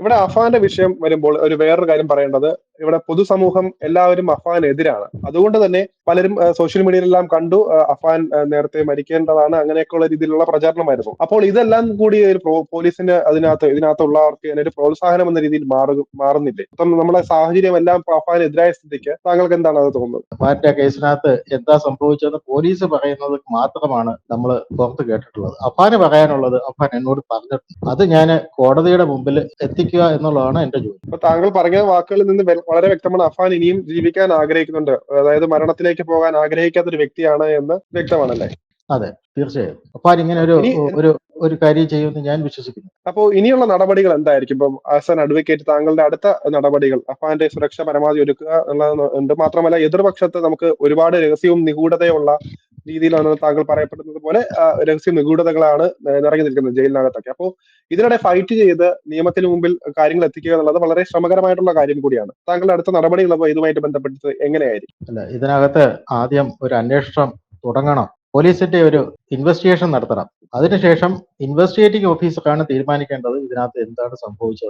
ഇവിടെ അഫാന്റെ വിഷയം വരുമ്പോൾ വേറൊരു കാര്യം പറയേണ്ടത്, ഇവിടെ പൊതുസമൂഹം എല്ലാവരും അഫാനെതിരാണ്. അതുകൊണ്ട് തന്നെ പലരും സോഷ്യൽ മീഡിയയിലെല്ലാം കണ്ടു അഫാൻ നേരത്തെ മരിക്കേണ്ടതാണ്, അങ്ങനെയൊക്കെയുള്ള രീതിയിലുള്ള പ്രചാരണമായിരുന്നു. അപ്പോൾ ഇതെല്ലാം കൂടി ഒരു പോലീസിന് ഇതിനകത്തുള്ളവർക്ക് ഒരു പ്രോത്സാഹനം എന്ന രീതിയിൽ മാറുന്നില്ലേ? അപ്പം നമ്മുടെ സാഹചര്യം എല്ലാം അഫാനെതിരായ സ്ഥിതിക്ക് താങ്കൾക്ക് എന്താണ് അത് തോന്നുന്നത്? അഫാന്റെ കേസിനകത്ത് എന്താ സംഭവിച്ചതെന്ന് പോലീസ് പറയുന്നത് മാത്രമാണ് നമ്മൾ പുറത്ത് കേട്ടിട്ടുള്ളത്. അഫാന് പറയാനുള്ളത് അഫാൻ എന്നോട് പറഞ്ഞിട്ടുണ്ട്. അത് ഞാൻ കോടതിയുടെ മുമ്പിൽ എത്തിക്കുക എന്നുള്ളതാണ് എന്റെ ജോലി. അപ്പൊ താങ്കൾ പറഞ്ഞ വാക്കുകളിൽ നിന്ന് വളരെ വ്യക്തമാണ് അഫാൻ ഇനിയും ജീവിക്കാൻ ആഗ്രഹിക്കുന്നുണ്ട്, അതായത് മരണത്തിലേക്ക് പോകാൻ ആഗ്രഹിക്കാത്ത ഒരു വ്യക്തിയാണ് എന്ന് വ്യക്തമാണല്ലേ? അതെ, തീർച്ചയായും അഫാൻ ഇങ്ങനെ ഒരു കാര്യം ചെയ്യുമെന്ന് ഞാൻ വിശ്വസിക്കുന്നു. അപ്പോൾ ഇനിയുള്ള നടപടികൾ എന്തായിരിക്കും? ഇപ്പം ആസ് ആൻ അഡ്വക്കേറ്റ് താങ്കളുടെ അടുത്ത നടപടികൾ, അഫാന്റെ സുരക്ഷ പരമാവധി ഒരുക്കുക എന്നുള്ളത് മാത്രമല്ല, എതിർപക്ഷത്ത് നമുക്ക് ഒരുപാട് രഹസ്യവും നിഗൂഢതയുള്ള രീതിയിലാണ് താങ്കൾ പറയപ്പെടുന്നത് പോലെ രഹസ്യ നിഗൂഢതകളാണ് നിറഞ്ഞു നിൽക്കുന്നത് ജയിലിനകത്തൊക്കെ. അപ്പോൾ ഇതിനിടെ ഫൈറ്റ് ചെയ്ത് നിയമത്തിന് മുമ്പിൽ കാര്യങ്ങൾ എത്തിക്കുക എന്നുള്ളത് വളരെ ശ്രമകരമായിട്ടുള്ള കാര്യം കൂടിയാണ്. താങ്കളുടെ അടുത്ത നടപടികൾ അപ്പോൾ ഇതുമായിട്ട് ബന്ധപ്പെട്ട് എങ്ങനെയായിരിക്കും? അല്ല, ഇതിനകത്ത് ആദ്യം ഒരു അന്വേഷണം തുടങ്ങണം. പോലീസിന്റെ ഒരു ഇൻവെസ്റ്റിഗേഷൻ നടത്തണം. അതിനുശേഷം ഇൻവെസ്റ്റിഗേറ്റിംഗ് ഓഫീസറാണ് തീരുമാനിക്കേണ്ടത് ഇതിനകത്ത് എന്താണ് സംഭവിച്ചത്.